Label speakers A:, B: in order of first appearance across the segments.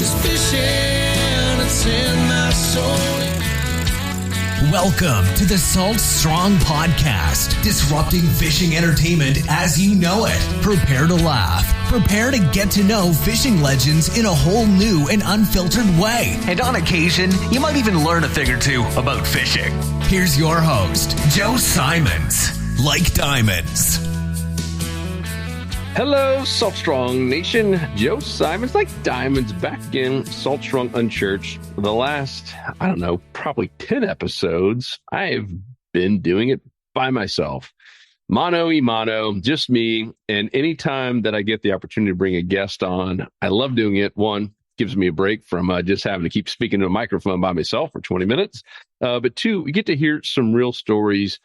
A: It's in my soul.
B: Welcome to the Salt Strong Podcast, disrupting fishing entertainment as you know it. Prepare to laugh. Prepare to get to know fishing legends in a whole new and unfiltered way. And on occasion, you might even learn a thing or two about fishing. Here's your host, Joe Simons. Like diamonds.
C: Hello, Salt Strong Nation. Joe Simons, like diamonds, back again. Salt Strong Unchurched. For the last, probably 10 episodes, I've been doing it by myself. Mano y mano, just me. And anytime that I get the opportunity to bring a guest on, I love doing it. One, gives me a break from just having to keep speaking to a microphone by myself for 20 minutes. But two, we get to hear some real stories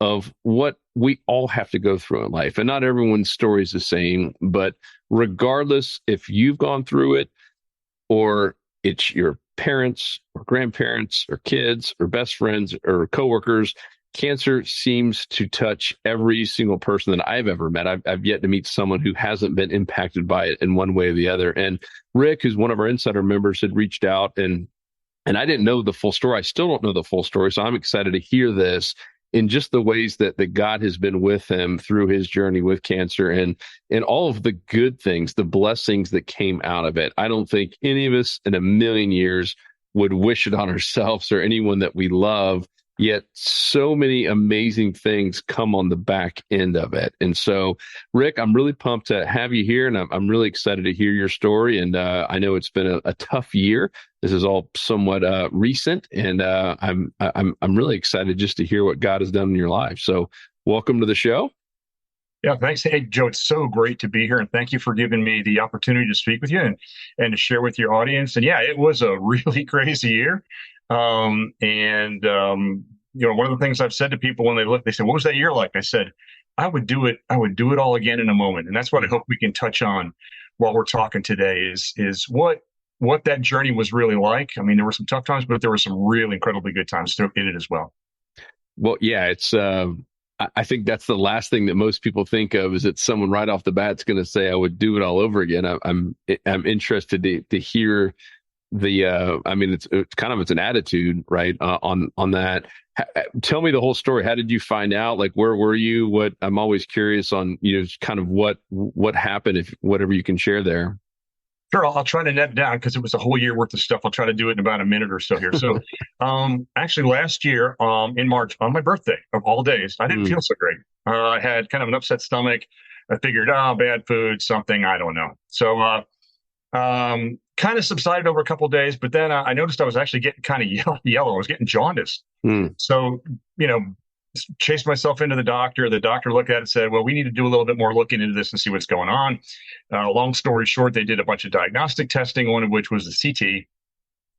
C: of what we all have to go through in life. And not everyone's story is the same, but regardless if you've gone through it or it's your parents or grandparents or kids or best friends or coworkers, cancer seems to touch every single person that I've ever met. I've yet to meet someone who hasn't been impacted by it in one way or the other. And Rick, who's one of our insider members, had reached out and I didn't know the full story. I still don't know the full story. So I'm excited to hear this in just the ways that God has been with him through his journey with cancer and all of the good things, the blessings that came out of it. I don't think any of us in a million years would wish it on ourselves or anyone that we love, yet so many amazing things come on the back end of it. And so, Rick, I'm really pumped to have you here, and I'm really excited to hear your story. And I know it's been a tough year. This is all somewhat recent, and I'm really excited just to hear what God has done in your life. So, welcome to the show.
D: Yeah, thanks. Hey, Joe, it's so great to be here, and thank you for giving me the opportunity to speak with you and to share with your audience. And yeah, it was a really crazy year. One of the things I've said to people when they look, they say, "What was that year like?" I said, I would do it all again in a moment. And that's what I hope we can touch on while we're talking today is what that journey was really like. I mean, there were some tough times, but there were some really incredibly good times in it as well.
C: Well, yeah, it's, I think that's the last thing that most people think of is that someone right off the bat is going to say, I would do it all over again. I'm interested to hear it's an attitude, right? On that. Tell me the whole story. How did you find out? Like, where were you? I'm always curious on, kind of what happened, if whatever you can share there.
D: Sure. I'll try to net down because it was a whole year worth of stuff. I'll try to do it in about a minute or so here. So, actually last year, in March, on my birthday of all days, I didn't feel so great. I had kind of an upset stomach. I figured, bad food, something, I don't know. So, kind of subsided over a couple of days, but then I noticed I was actually getting kind of yellow. I was getting jaundice. So, chased myself into the doctor. The doctor looked at it and said, well, we need to do a little bit more looking into this and see what's going on. Long story short, they did a bunch of diagnostic testing, one of which was the CT,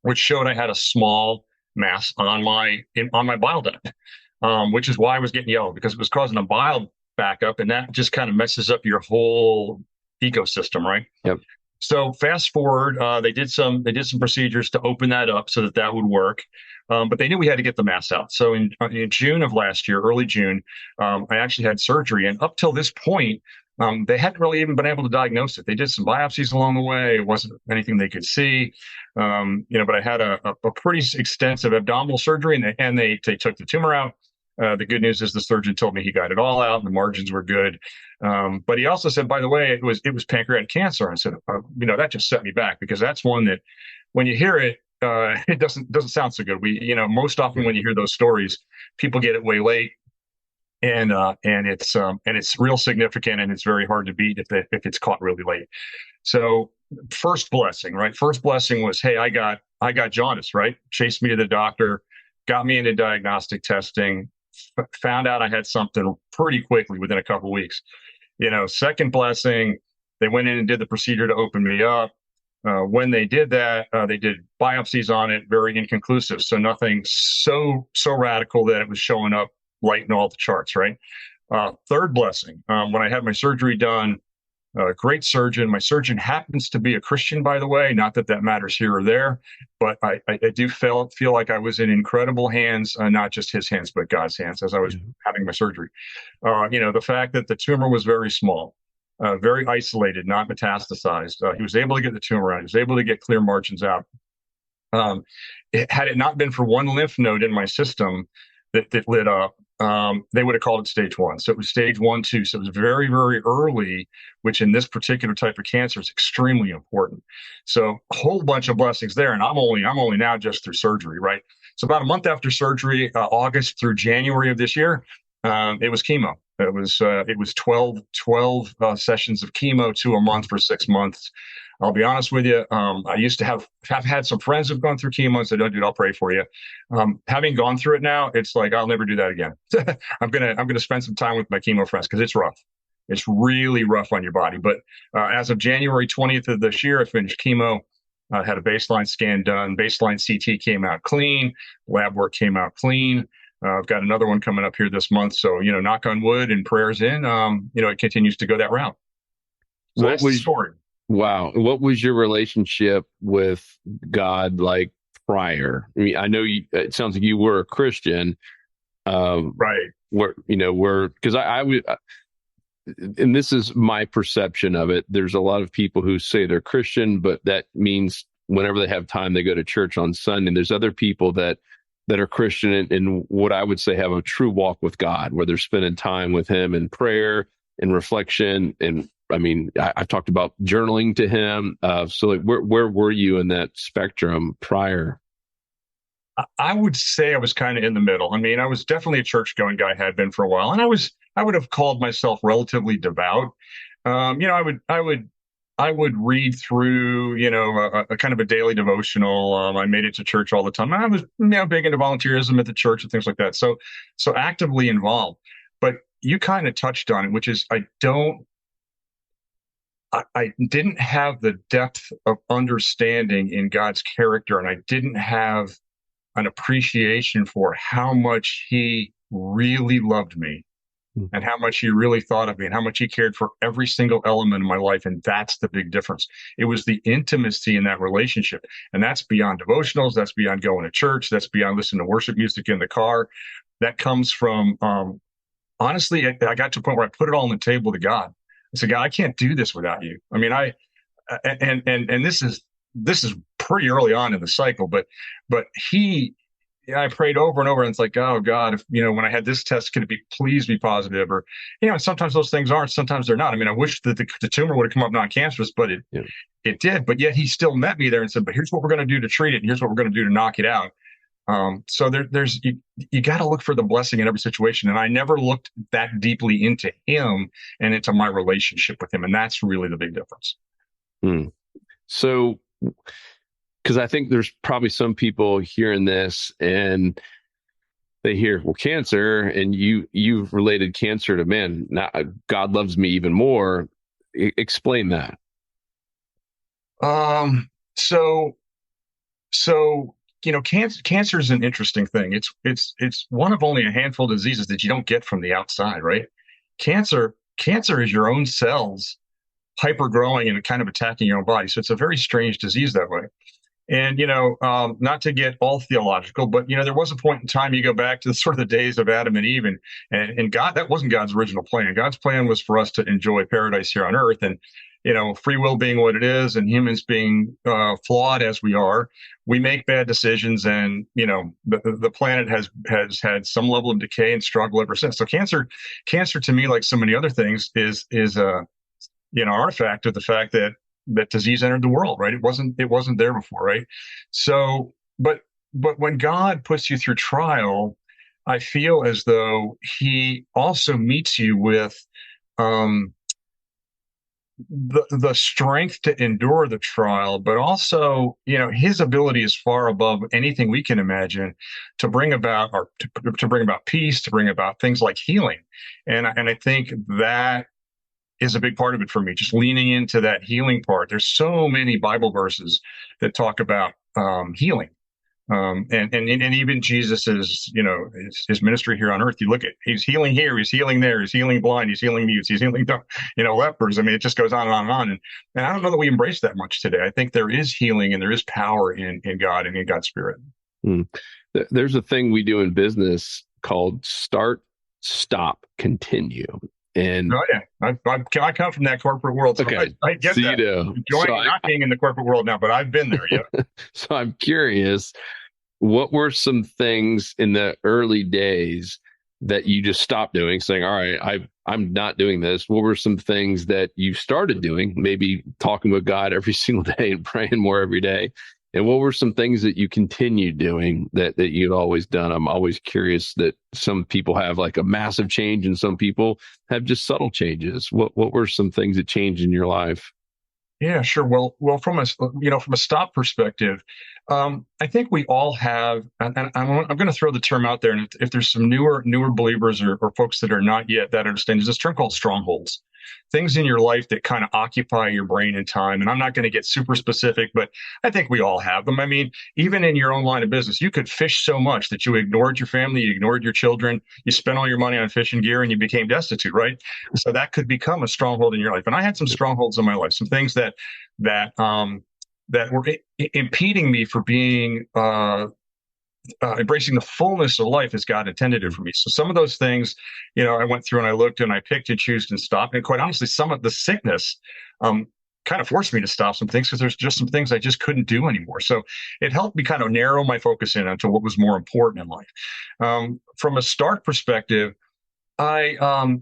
D: which showed I had a small mass on my bile duct, which is why I was getting yellow, because it was causing a bile backup, and that just kind of messes up your whole ecosystem, right?
C: Yep. So
D: fast forward, they did some procedures to open that up so that would work, but they knew we had to get the mass out. So in June of last year, early June, I actually had surgery, and up till this point, they hadn't really even been able to diagnose it. They did some biopsies along the way. It wasn't anything they could see, but I had a pretty extensive abdominal surgery, and they took the tumor out. The good news is the surgeon told me he got it all out and the margins were good. But he also said, by the way, it was pancreatic cancer. I said, that just set me back, because that's one that when you hear it, it doesn't sound so good. Most often when you hear those stories, people get it way late, and it's real significant, and it's very hard to beat if it's caught really late. So first blessing, right? First blessing was, hey, I got jaundice, right? Chased me to the doctor, got me into diagnostic testing. Found out I had something pretty quickly within a couple of weeks. Second blessing, they went in and did the procedure to open me up. When they did that, they did biopsies on it, very inconclusive. So nothing so radical that it was showing up right in all the charts, right? Third blessing, when I had my surgery done, great surgeon. My surgeon happens to be a Christian, by the way. Not that matters here or there, but I do feel like I was in incredible hands, not just his hands, but God's hands as I was having my surgery. The fact that the tumor was very small, very isolated, not metastasized. He was able to get the tumor out. He was able to get clear margins out. Had it not been for one lymph node in my system that lit up, they would have called it stage 1. So it was stage 1, 2. So it was very, very early, which in this particular type of cancer is extremely important. So a whole bunch of blessings there. And I'm only now just through surgery, right? So about a month after surgery, August through January of this year, it was chemo. It was 12 sessions of chemo, 2 a month for 6 months. I'll be honest with you. I used to have had some friends who've gone through chemo and said, "Oh, dude, I'll pray for you." Having gone through it now, it's like I'll never do that again. I'm gonna spend some time with my chemo friends because it's rough. It's really rough on your body. But as of January 20th of this year, I finished chemo. I had a baseline scan done. Baseline CT came out clean. Lab work came out clean. I've got another one coming up here this month. So, knock on wood and prayers in, it continues to go that route. So that's the story.
C: Wow. What was your relationship with God like prior? I mean, I know it sounds like you were a Christian.
D: Right.
C: Because I would, and this is my perception of it. There's a lot of people who say they're Christian, but that means whenever they have time, they go to church on Sunday. And there's other people that are Christian and what I would say have a true walk with God, where they're spending time with him in prayer and reflection. And I mean, I talked about journaling to him. So like, where were you in that spectrum prior?
D: I would say I was kind of in the middle. I mean, I was definitely a church going guy, had been for a while. And I would have called myself relatively devout. I would read through, a kind of a daily devotional. I made it to church all the time. I was, big into volunteerism at the church and things like that. So actively involved. But you kind of touched on it, which is I didn't have the depth of understanding in God's character, and I didn't have an appreciation for how much he really loved me and how much he really thought of me and how much he cared for every single element of my life. And that's the big difference. It was the intimacy in that relationship. And that's beyond devotionals. That's beyond going to church. That's beyond listening to worship music in the car. That comes from, honestly, I got to a point where I put it all on the table to God. I said, God, I can't do this without you. I mean, and this is pretty early on in the cycle, but I prayed over and over, and it's like, oh God, if when I had this test, could it please be positive? Or sometimes those things aren't, sometimes they're not. I mean, I wish that the tumor would have come up non-cancerous, but it did. But yet he still met me there and said, but here's what we're going to do to treat it, and here's what we're going to do to knock it out. So there's you got to look for the blessing in every situation, and I never looked that deeply into him and into my relationship with him, and that's really the big difference.
C: So, because I think there's probably some people hearing this and they hear, well, cancer, and you've related cancer to, man, now God loves me even more. Explain that. Cancer is an interesting thing. It's one of only a handful of diseases that you don't get from the outside, right? Cancer is your own cells hyper growing and kind of attacking your own body. So it's a very strange disease that way. And, not to get all theological, but, there was a point in time, you go back to the sort of the days of Adam and Eve, and God, that wasn't God's original plan. God's plan was for us to enjoy paradise here on earth. And, free will being what it is, and humans being flawed as we are, we make bad decisions, and the planet has had some level of decay and struggle ever since. So cancer to me, like so many other things, is artifact of the fact that disease entered the world, right? It wasn't there before, right? So, but when God puts you through trial, I feel as though he also meets you with the strength to endure the trial, but also, his ability is far above anything we can imagine to bring about to bring about peace, to bring about things like healing. And I think that is a big part of it for me, just leaning into that healing part. There's so many Bible verses that talk about healing. And even Jesus's, his ministry here on earth, you look at, he's healing here, he's healing there, he's healing blind, he's healing mutes, he's healing, lepers. I mean, it just goes on and on and on. And I don't know that we embrace that much today. I think there is healing and there is power in God and in God's Spirit. There's a thing we do in business called start, stop, continue. And
D: Oh yeah, I come from that corporate world, so
C: okay,
D: I get
C: so
D: that.
C: you know,
D: Enjoying not being in the corporate world now, but I've been there. Yeah.
C: so I'm curious, what were some things in the early days that you just stopped doing, saying, all right, I'm not doing this? What were some things that you started doing, maybe talking with God every single day and praying more every day? And what were some things that you continued doing that you'd always done? I'm always curious that some people have like a massive change and some people have just subtle changes. What were some things that changed in your life?
D: Yeah, sure. Well, from a stop perspective, I think we all have, and I'm going to throw the term out there. And if there's some newer believers or folks that are not yet that understand, there's this term called strongholds, things in your life that kind of occupy your brain and time. And I'm not going to get super specific, but I think we all have them. I mean, even in your own line of business, you could fish so much that you ignored your family, you ignored your children, you spent all your money on fishing gear, and you became destitute, right? So that could become a stronghold in your life. And I had some strongholds in my life, some things that were impeding me for being embracing the fullness of life as God intended it for me. So some of those things, I went through and I looked and I picked and chose and stopped. And quite honestly, some of the sickness kind of forced me to stop some things because there's just some things I just couldn't do anymore. So it helped me kind of narrow my focus in onto what was more important in life. From a start perspective, I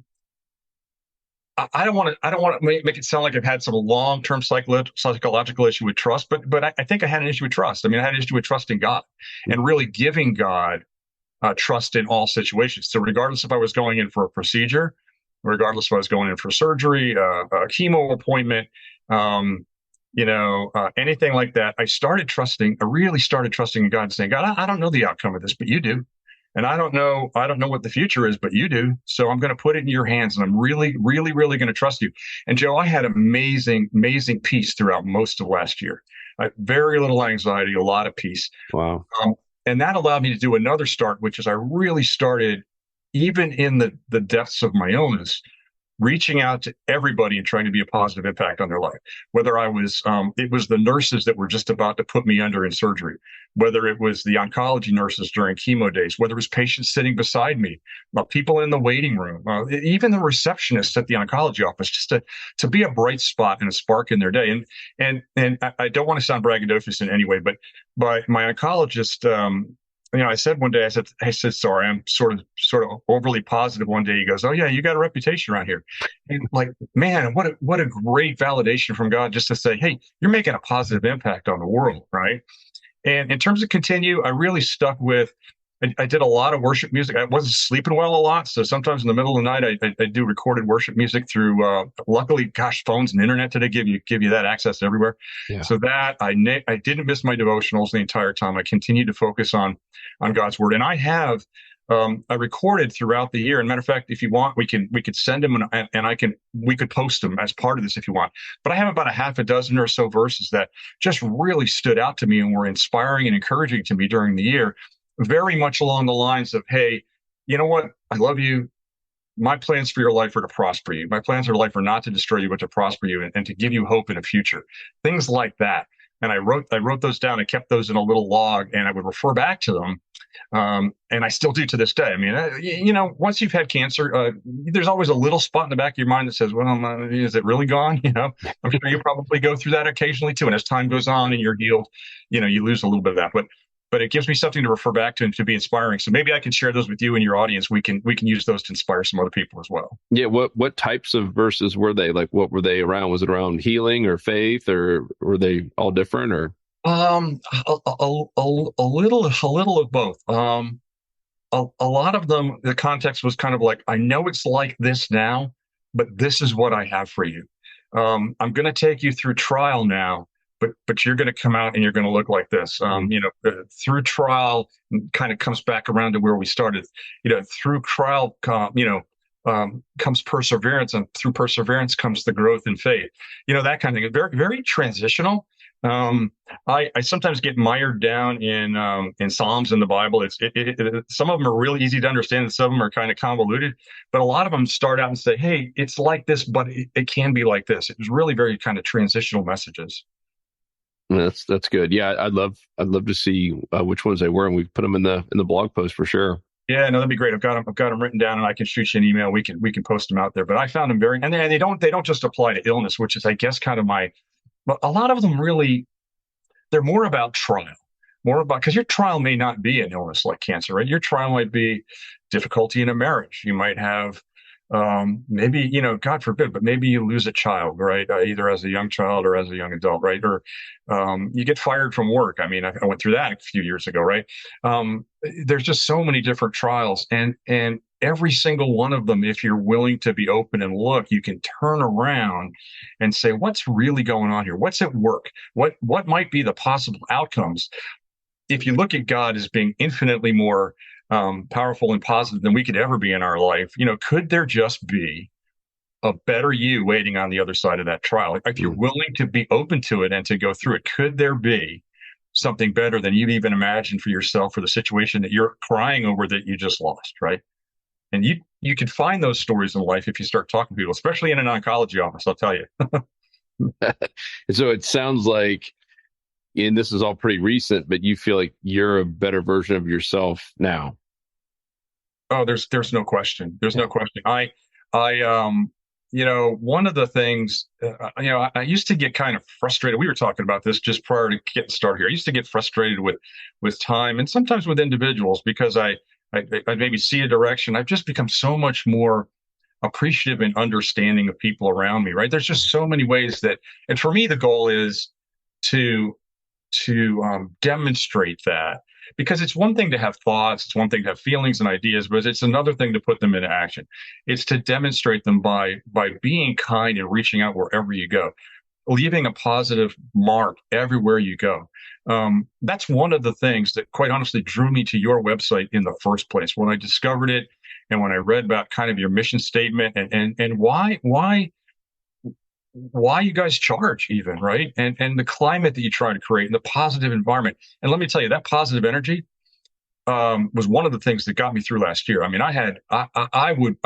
D: I don't want to make it sound like I've had some long-term psychological issue with trust, but I think I had an issue with trust. I mean, I had an issue with trusting God and really giving God trust in all situations. So regardless if I was going in for a procedure, regardless if I was going in for surgery, a chemo appointment, anything like that, I really started trusting in God and saying, God, I don't know the outcome of this, but you do. And I don't know what the future is, but you do. So I'm going to put it in your hands, and I'm really, really, really going to trust you. And Joe, I had amazing, amazing peace throughout most of last year. Very little anxiety, a lot of peace.
C: Wow.
D: And that allowed me to do another start, which is I really started, even in the depths of my illness, reaching out to everybody and trying to be a positive impact on their life. Whether it was the nurses that were just about to put me under in surgery, whether it was the oncology nurses during chemo days, whether it was patients sitting beside me, people in the waiting room, even the receptionists at the oncology office, just to be a bright spot and a spark in their day. And I don't want to sound braggadocious in any way, but my oncologist, I said one day, I said, sorry, I'm sort of overly positive one day. He goes, oh yeah, you got a reputation around here. And like, man, what a great validation from God just to say, hey, you're making a positive impact on the world. Right. And in terms of continue, I really stuck with, I did a lot of worship music. I wasn't sleeping well a lot. So sometimes in the middle of the night, I do recorded worship music through, luckily, gosh, phones and internet today give you that access everywhere. Yeah. So that I didn't miss my devotionals the entire time. I continued to focus on God's word. And I recorded throughout the year. And matter of fact, if you want, we could send them and we could post them as part of this if you want. But I have about a half a dozen or so verses that just really stood out to me and were inspiring and encouraging to me during the year. Very much along the lines of, hey, you know what? I love you. My plans for your life are to prosper you. My plans for your life are not to destroy you, but to prosper you and to give you hope in a future. Things like that. And I wrote those down. I kept those in a little log, and I would refer back to them. And I still do to this day. I mean, once you've had cancer, there's always a little spot in the back of your mind that says, well, is it really gone? I'm sure you probably go through that occasionally too. And as time goes on and you're healed, you lose a little bit of that. But it gives me something to refer back to and to be inspiring. So maybe I can share those with you and your audience. We can use those to inspire some other people as well.
C: Yeah. What types of verses were they? Like, what were they around? Was it around healing or faith, or were they all different? Or
D: a little of both. A lot of them, the context was kind of like, I know it's like this now, but this is what I have for you. I'm going to take you through trial now. But you're going to come out and you're going to look like this. Through trial kind of comes back around to where we started. Through trial, comes perseverance, and through perseverance comes the growth in faith. That kind of thing. Very, very transitional. I sometimes get mired down in Psalms in the Bible. Some of them are really easy to understand, and some of them are kind of convoluted. But a lot of them start out and say, "Hey, it's like this, but it can be like this." It was really very kind of transitional messages.
C: That's good. Yeah, I'd love to see which ones they were, and we put them in the blog post for sure.
D: Yeah, no, that'd be great. I've got them written down, and I can shoot you an email. We can post them out there. But I found them very, and they don't just apply to illness, which is, I guess, kind of my. But a lot of them really, they're more about trial, more about, because your trial may not be an illness like cancer, right? Your trial might be difficulty in a marriage. You might have maybe, God forbid, but maybe you lose a child, right? Either as a young child or as a young adult, right? Or you get fired from work. I mean, I went through that a few years ago, right? There's just so many different trials, and every single one of them, if you're willing to be open and look, you can turn around and say, what's really going on here? What's at work? What might be the possible outcomes? If you look at God as being infinitely more powerful and positive than we could ever be in our life, could there just be a better you waiting on the other side of that trial? If you're willing to be open to it and to go through it, could there be something better than you've even imagined for yourself, for the situation that you're crying over that you just lost, right? And you can find those stories in life if you start talking to people, especially in an oncology office, I'll tell you.
C: So it sounds like, and this is all pretty recent, but you feel like you're a better version of yourself now.
D: Oh, there's no question. There's no question. One of the things, I used to get kind of frustrated. We were talking about this just prior to getting started here. I used to get frustrated with time, and sometimes with individuals, because I maybe see a direction. I've just become so much more appreciative and understanding of people around me, right? There's just so many ways and for me, the goal is to demonstrate that, because it's one thing to have thoughts, it's one thing to have feelings and ideas, but it's another thing to put them into action. It's to demonstrate them by being kind and reaching out wherever you go, leaving a positive mark everywhere you go. That's one of the things that, quite honestly, drew me to your website in the first place. When I discovered it, and when I read about kind of your mission statement and why you guys charge, even, right? And the climate that you try to create and the positive environment. And let me tell you, that positive energy was one of the things that got me through last year. I mean, I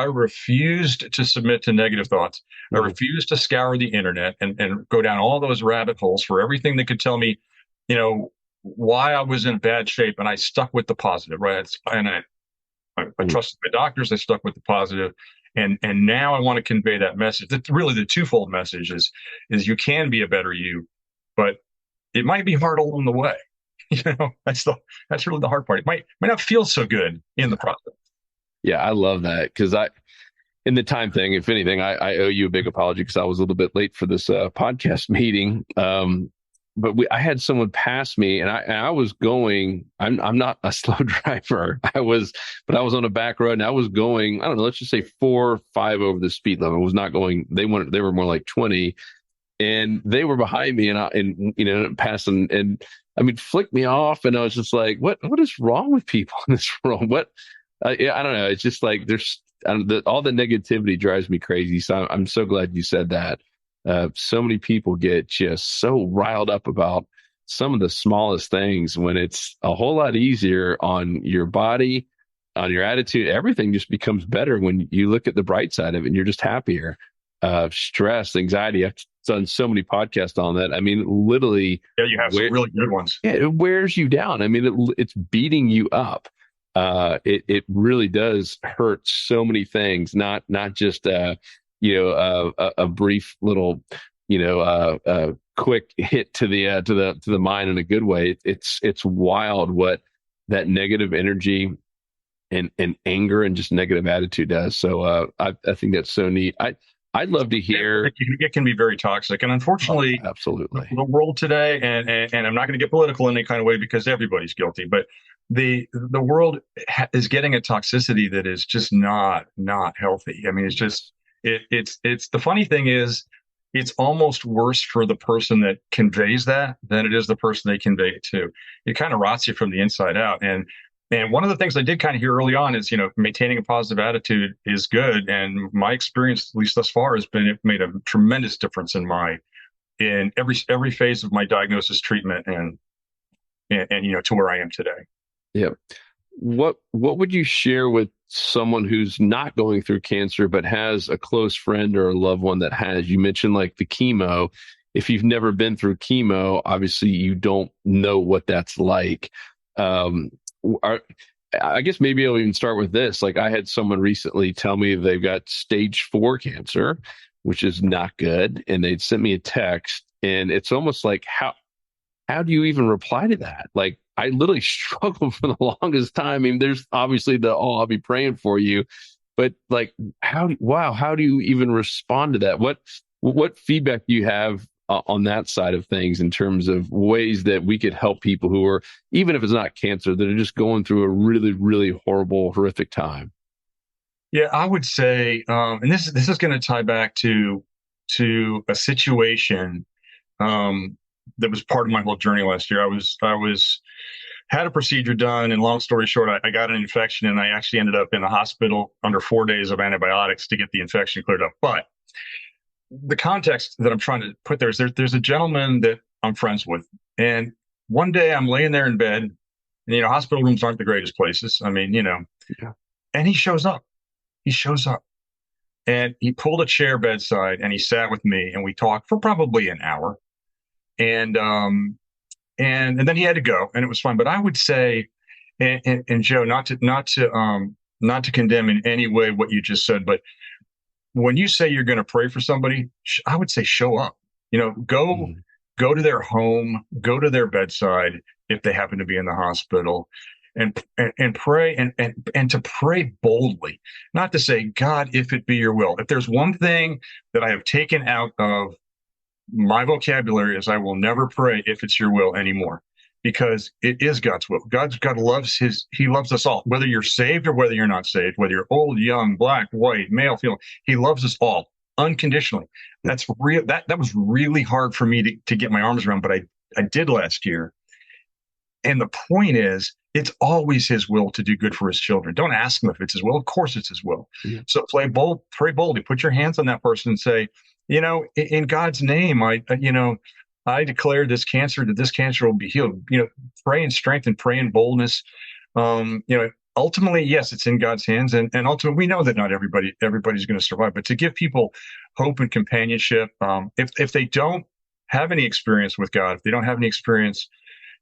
D: refused to submit to negative thoughts. I refused to scour the internet and go down all those rabbit holes for everything that could tell me, why I was in bad shape. And I stuck with the positive, right? I trusted my doctors. I stuck with the positive. And now I want to convey that message. That's really the twofold message is you can be a better you, but it might be hard along the way. That's really the hard part. It might not feel so good in the process.
C: Yeah, I love that, because in the time thing, if anything, I owe you a big apology, because I was a little bit late for this podcast meeting. But I had someone pass me, and I was going. I'm not a slow driver. But I was on a back road, and I was going, I don't know, let's just say 4 or 5 over the speed limit. I was not going. They were more like 20, and they were behind me, and passing, and I mean, flicked me off, and I was just like, what is wrong with people in this world? I don't know. It's just like all the negativity drives me crazy. So I'm so glad you said that. So many people get just so riled up about some of the smallest things, when it's a whole lot easier on your body, on your attitude. Everything just becomes better when you look at the bright side of it, and you're just happier. Stress, anxiety. I've done so many podcasts on that. I mean, literally.
D: Yeah, you have some really good ones.
C: Yeah, it wears you down. I mean, it's beating you up. It really does hurt so many things, not just a brief little, quick hit to the mind in a good way. It's wild what that negative energy and anger and just negative attitude does. So I think that's so neat. I'd love to hear.
D: It can be very toxic, and unfortunately,
C: absolutely,
D: the world today, and I'm not going to get political in any kind of way, because everybody's guilty, but the world is getting a toxicity that is just not healthy. I mean, it's just. It's the funny thing is, it's almost worse for the person that conveys that than it is the person they convey it to. It kind of rots you from the inside out. And one of the things I did kind of hear early on is, maintaining a positive attitude is good. And my experience, at least thus far, has been, it made a tremendous difference in every phase of my diagnosis, treatment, and to where I am today.
C: Yeah. What would you share with someone who's not going through cancer, but has a close friend or a loved one that has? You mentioned like the chemo. If you've never been through chemo, obviously you don't know what that's like. I guess maybe I'll even start with this. Like I had someone recently tell me they've got stage 4 cancer, which is not good. And they'd sent me a text, and it's almost like, how do you even reply to that? Like I literally struggled for the longest time. I mean, there's obviously I'll be praying for you, but like, how do you even respond to that? What feedback do you have on that side of things in terms of ways that we could help people who are, even if it's not cancer, that are just going through a really, really horrible, horrific time?
D: Yeah, I would say, and this is going to tie back to a situation that was part of my whole journey last year. I was had a procedure done, and long story short, I got an infection, and I actually ended up in the hospital under 4 days of antibiotics to get the infection cleared up. But the context that I'm trying to put there is there's a gentleman that I'm friends with, and one day I'm laying there in bed, and hospital rooms aren't the greatest places. I mean,
C: Yeah.
D: and he shows up. He shows up. And he pulled a chair bedside and he sat with me and we talked for probably an hour. And and then he had to go and it was fine. But I would say, and Joe, not to condemn in any way what you just said, but when you say you're going to pray for somebody, I would say show up. Go
C: Mhm.
D: go to their home, go to their bedside if they happen to be in the hospital, and pray and to pray boldly, not to say, God, if it be your will. If there's one thing that I have taken out of my vocabulary is I will never pray if it's your will anymore, because it is God's will. God he loves us all, whether you're saved or whether you're not saved, whether you're old, young, black, white, male, female, he loves us all unconditionally. That's real. That was really hard for me to get my arms around, but I did last year. And the point is, it's always his will to do good for his children. Don't ask him if it's his will. Of course it's his will.
C: Yeah.
D: So pray boldly, put your hands on that person and say, in God's name, I declare that this cancer will be healed. Pray in strength and pray in boldness. Ultimately, yes, it's in God's hands. And ultimately, we know that not everybody's going to survive, but to give people hope and companionship, if they don't have any experience with God, if they don't have any experience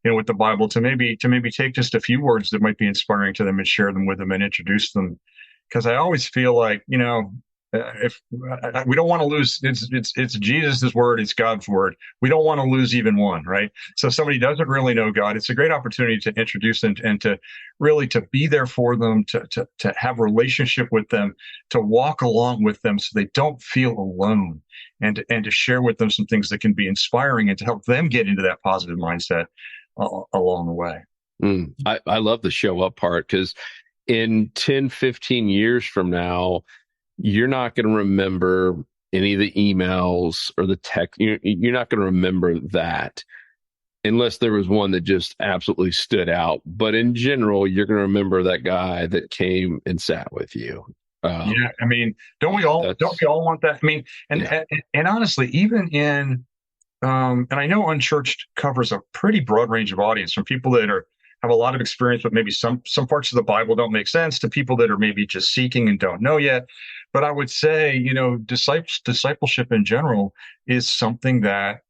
D: with the Bible, to maybe take just a few words that might be inspiring to them and share them with them and introduce them. Because I always feel like, if we don't want to lose, it's Jesus's word, it's God's word. We don't want to lose even one, right? So if somebody doesn't really know God, it's a great opportunity to introduce them and to really to be there for them, to have a relationship with them, to walk along with them so they don't feel alone, and to share with them some things that can be inspiring and to help them get into that positive mindset along the way.
C: I love the show up part, because in 10, 15 years from now, you're not going to remember any of the emails or the text. You're not going to remember that unless there was one that just absolutely stood out. But in general, you're going to remember that guy that came and sat with you.
D: Yeah, I mean, don't we all want that? I mean, and honestly, even in and I know Unchurched covers a pretty broad range of audience, from people that have a lot of experience, but maybe some parts of the Bible don't make sense, to people that are maybe just seeking and don't know yet. But I would say, discipleship in general is something that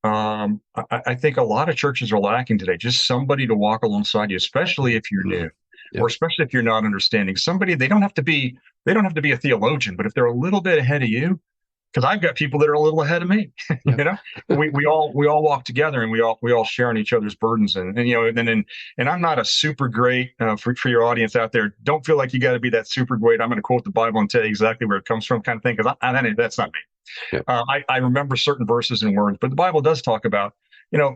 D: I think a lot of churches are lacking today. Just somebody to walk alongside you, especially if you're new, or especially if you're not understanding. Somebody, they don't have to be a theologian, but if they're a little bit ahead of you, because I've got people that are a little ahead of me. We all walk together, and we all share on each other's burdens, and I'm not a super great for your audience out there. Don't feel like you got to be that super great. I'm going to quote the Bible and tell you exactly where it comes from, kind of thing, because that's not me.
C: Yep.
D: I remember certain verses and words, but the Bible does talk about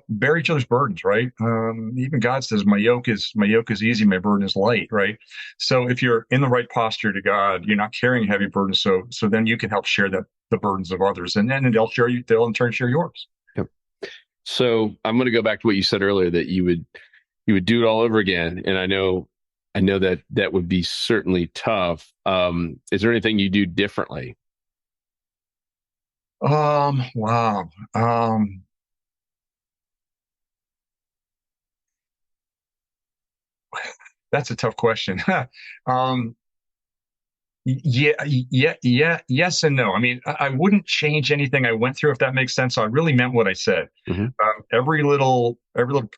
D: bear each other's burdens, right? Even God says, my yoke is easy, my burden is light, right? So if you're in the right posture to God, you're not carrying a heavy burden. So then you can help share the burdens of others, and then they'll in turn share yours.
C: Yep. So I'm going to go back to what you said earlier, that you would do it all over again. And I know that would be certainly tough. Is there anything you do differently?
D: Wow. That's a tough question. Yes and no. I mean, I wouldn't change anything I went through if that makes sense. So I really meant what I said.
C: Mm-hmm.
D: Every little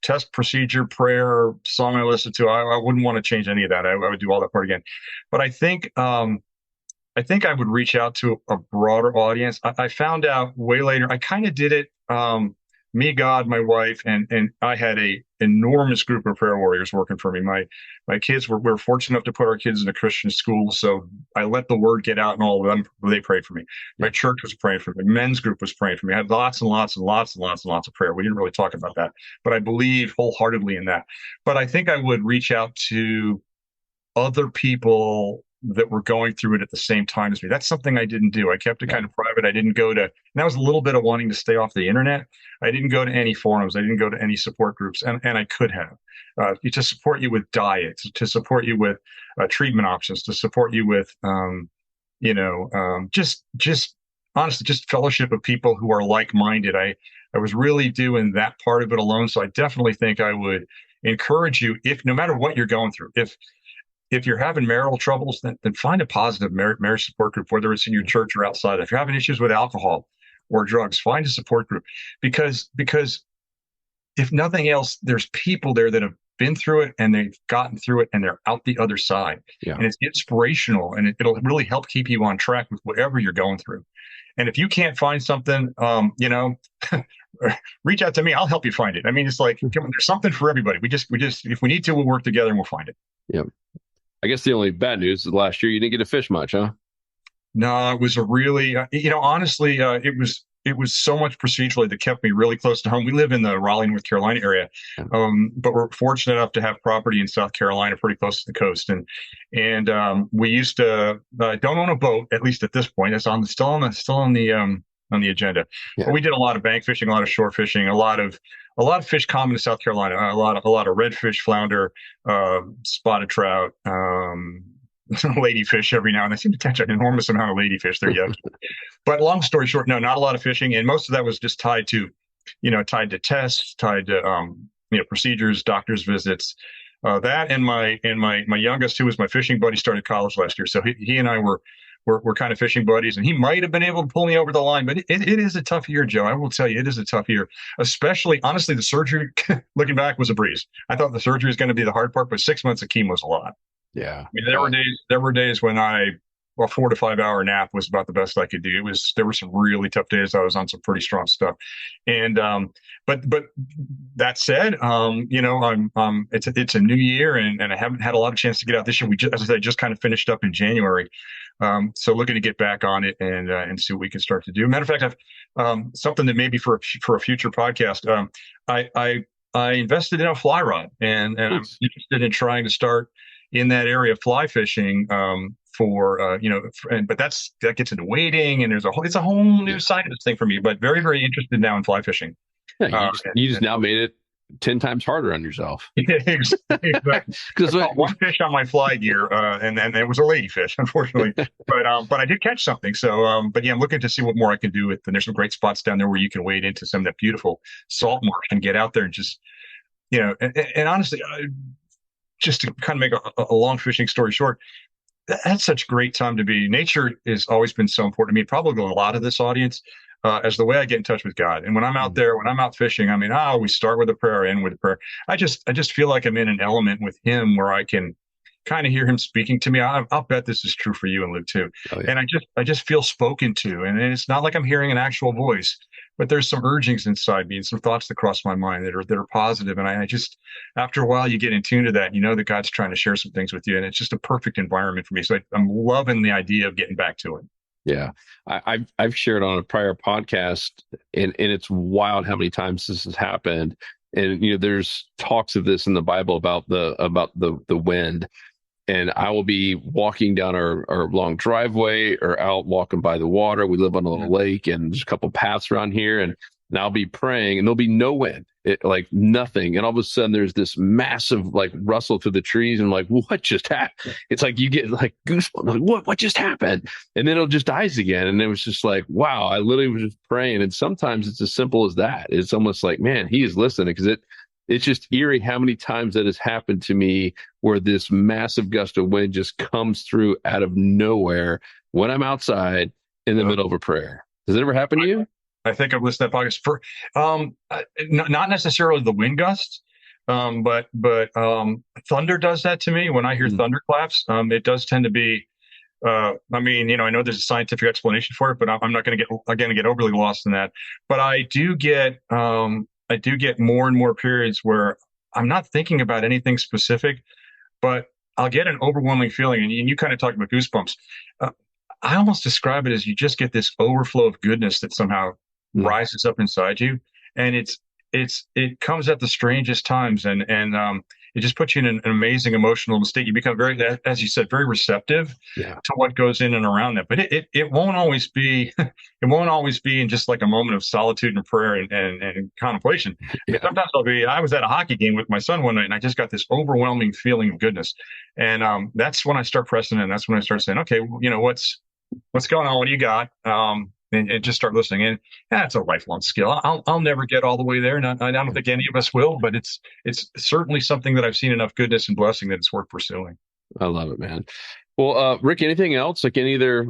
D: test procedure, prayer, song I listened to, I wouldn't want to change any of that. I would do all that part again. But I think I would reach out to a broader audience. I found out way later. I kind of did it. Me, God, my wife, and I had a enormous group of prayer warriors working for me. My kids we were fortunate enough to put our kids in a Christian school, so I let the word get out, and all of them they prayed for me. My church was praying for me. Men's group was praying for me. I had lots and lots and lots and lots and lots of prayer. We didn't really talk about that, but I believe wholeheartedly in that. But I think I would reach out to other people that were going through it at the same time as me. That's something I didn't do. I kept it kind of private. I didn't go to, and that was a little bit of wanting to stay off the internet. I didn't go to any forums. I didn't go to any support groups, and I could have to support you with diets, to support you with treatment options, to support you with, just honestly, just fellowship of people who are like-minded. I was really doing that part of it alone. So I definitely think I would encourage you, if no matter what you're going through, if you're having marital troubles, then find a positive marriage support group, whether it's in your church or outside. If you're having issues with alcohol or drugs, find a support group, because if nothing else, there's people there that have been through it and they've gotten through it and they're out the other side. Yeah. And it's inspirational, and it'll really help keep you on track with whatever you're going through. And if you can't find something, reach out to me. I'll help you find it. I mean, it's like, there's something for everybody. We just, if we need to, we'll work together and we'll find it.
C: Yeah. I guess the only bad news is last year you didn't get to fish much, huh?
D: No, it was a really, honestly, it was so much procedurally that kept me really close to home. We live in the Raleigh, North Carolina area, but we're fortunate enough to have property in South Carolina, pretty close to the coast, and we used to don't own a boat, at least at this point. It's still on the agenda. Yeah. But we did a lot of bank fishing, a lot of shore fishing, a lot of fish common to South Carolina, a lot of redfish, flounder, spotted trout, ladyfish every now and then. I seem to catch an enormous amount of ladyfish there. Yeah. But long story short, no, not a lot of fishing. And most of that was just tied to tests, tied to, procedures, doctor's visits, that. And my youngest, who was my fishing buddy, started college last year. So he and I were kind of fishing buddies, and he might have been able to pull me over the line, but it is a tough year, Joe. I will tell you, it is a tough year, especially, honestly, the surgery, looking back, was a breeze. I thought the surgery was going to be the hard part, but 6 months of chemo was a lot.
C: Yeah.
D: I mean, there were days when a 4 to 5 hour nap was about the best I could do. There were some really tough days. I was on some pretty strong stuff. And, but that said, it's a new year, and I haven't had a lot of chance to get out this year. We just, as I said, just kind of finished up in January. So looking to get back on it and see what we can start to do. Matter of fact, I've, something that maybe for a future podcast, I invested in a fly rod, and I'm interested in trying to start in that area of fly fishing, but that gets into wading, and it's a whole new side of this thing for me, but very, very interested now in fly fishing.
C: Yeah, you just now made it 10 times harder on yourself.
D: Exactly. Because one fish on my fly gear, and it was a ladyfish, unfortunately. But I did catch something. So, but yeah, I'm looking to see what more I can do with. And there's some great spots down there where you can wade into some of that beautiful salt marsh and get out there and just, and honestly, just to kind of make a long fishing story short, that's such a great time to be. Nature has always been so important to me, probably a lot of this audience, as the way I get in touch with God. And when I'm out there, when I'm out fishing, I mean, I always start with a prayer, end with a prayer. I just feel like I'm in an element with Him where I can kind of hear Him speaking to me. I'll bet this is true for you and Luke too. Oh, yeah. And I just feel spoken to, and it's not like I'm hearing an actual voice, but there's some urgings inside me and some thoughts that cross my mind that are positive. And I just, after a while, you get in tune to that. You know that God's trying to share some things with you, and it's just a perfect environment for me. So I'm loving the idea of getting back to it.
C: Yeah, I've shared on a prior podcast, and it's wild how many times this has happened. And there's talks of this in the Bible about the wind. And I will be walking down our long driveway or out walking by the water. We live on a little lake, and there's a couple paths around here, and I'll be praying, and there'll be no wind, like nothing. And all of a sudden there's this massive like rustle through the trees, and like, what just happened? It's like you get like goosebumps, like what just happened? And then it'll just dies again. And it was just like, wow, I literally was just praying. And sometimes it's as simple as that. It's almost like, man, He is listening, because It's just eerie how many times that has happened to me where this massive gust of wind just comes through out of nowhere when I'm outside in the middle of a prayer. Does it ever happen to you?
D: I think I've listened to that podcast for, not necessarily the wind gusts, but thunder does that to me. When I hear thunderclaps, it does tend to be, I know there's a scientific explanation for it, but I'm not going to get overly lost in that. But I do get more and more periods where I'm not thinking about anything specific, but I'll get an overwhelming feeling. And you kind of talked about goosebumps. I almost describe it as you just get this overflow of goodness that somehow rises up inside you. And it comes at the strangest times. And it just puts you in an amazing emotional state. You become very, as you said, very receptive to what goes in and around that. But it won't always be, in just like a moment of solitude and prayer and contemplation. Yeah. Sometimes I was at a hockey game with my son one night and I just got this overwhelming feeling of goodness. And that's when I start pressing in. That's when I start saying, okay, what's going on? What do you got? And just start listening. And it's a lifelong skill. I'll never get all the way there. And I don't think any of us will, but it's certainly something that I've seen enough goodness and blessing that it's worth pursuing.
C: I love it, man. Well, Rick, anything else, like any other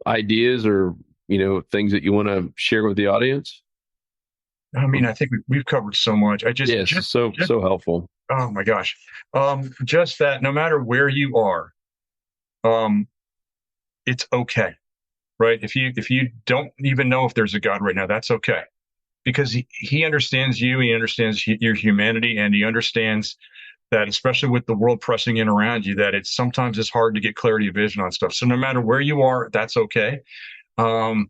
C: ideas or, things that you want to share with the audience?
D: I mean, I think we've covered so much.
C: So helpful.
D: Oh my gosh. Just that no matter where you are, it's okay. Right. If you don't even know if there's a God right now, that's okay. Because he understands you. He understands your humanity. And he understands that, especially with the world pressing in around you, that sometimes it's hard to get clarity of vision on stuff. So no matter where you are, that's okay. There's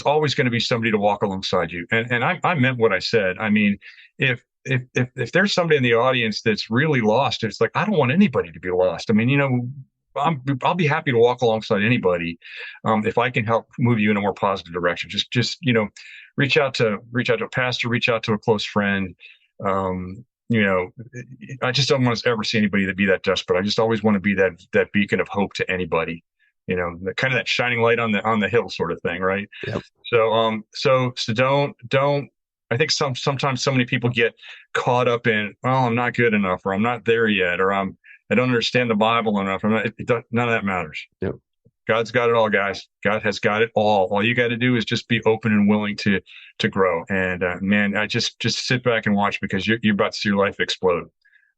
D: always going to be somebody to walk alongside you. And I meant what I said. I mean, if there's somebody in the audience that's really lost, it's like, I don't want anybody to be lost. I mean, I'll be happy to walk alongside anybody if I can help move you in a more positive direction. Just reach out to a pastor, reach out to a close friend. I just don't want to ever see anybody that be that desperate. I just always want to be that beacon of hope to anybody. Kind of that shining light on the hill sort of thing, right?
C: Yep.
D: So don't. I think sometimes so many people get caught up in, I'm not good enough, or I'm not there yet, or I don't understand the Bible enough. None of that matters.
C: Yep.
D: God's got it all, guys. God has got it all. All you got to do is just be open and willing to grow. And man, I just sit back and watch, because you're about to see your life explode.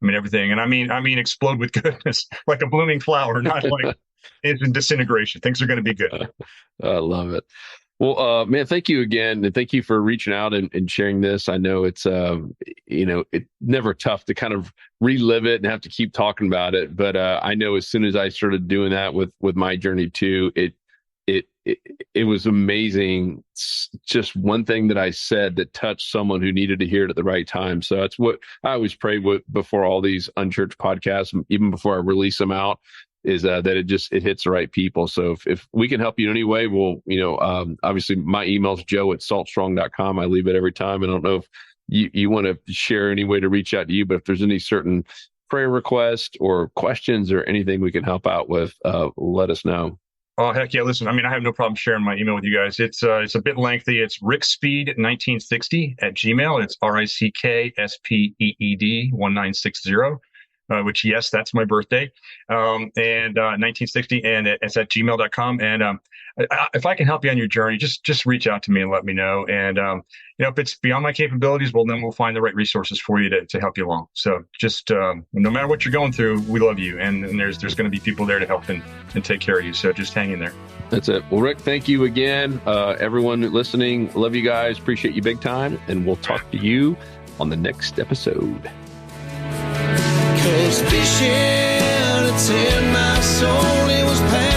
D: I mean, everything. And I mean, explode with goodness, like a blooming flower, not like it's in disintegration. Things are going to be good.
C: I love it. Well, man, thank you again. And thank you for reaching out and sharing this. I know it's, it's never tough to kind of relive it and have to keep talking about it. But I know as soon as I started doing that with my journey too, it was amazing. It's just one thing that I said that touched someone who needed to hear it at the right time. So that's what I always pray before all these Unchurched podcasts, even before I release them out, is that it hits the right people. So if we can help you in any way, we'll, obviously my email's joe@saltstrong.com. I leave it every time. I don't know if you want to share any way to reach out to you, but if there's any certain prayer requests or questions or anything we can help out with, let us know.
D: Oh, heck yeah. Listen, I have no problem sharing my email with you guys. It's a bit lengthy. It's rickspeed1960 at Gmail. It's RICKSPEED 1960. Which, yes, that's my birthday, and 1960, and it's at gmail.com. And if I can help you on your journey, just reach out to me and let me know. And if it's beyond my capabilities, well, then we'll find the right resources for you to help you along. So just no matter what you're going through, we love you, and there's going to be people there to help and take care of you. So just hang in there.
C: That's it. Well, Rick, thank you again. Everyone listening, love you guys. Appreciate you big time, and we'll talk to you on the next episode.
A: 'Cause fishing, it's in my soul, it was pain.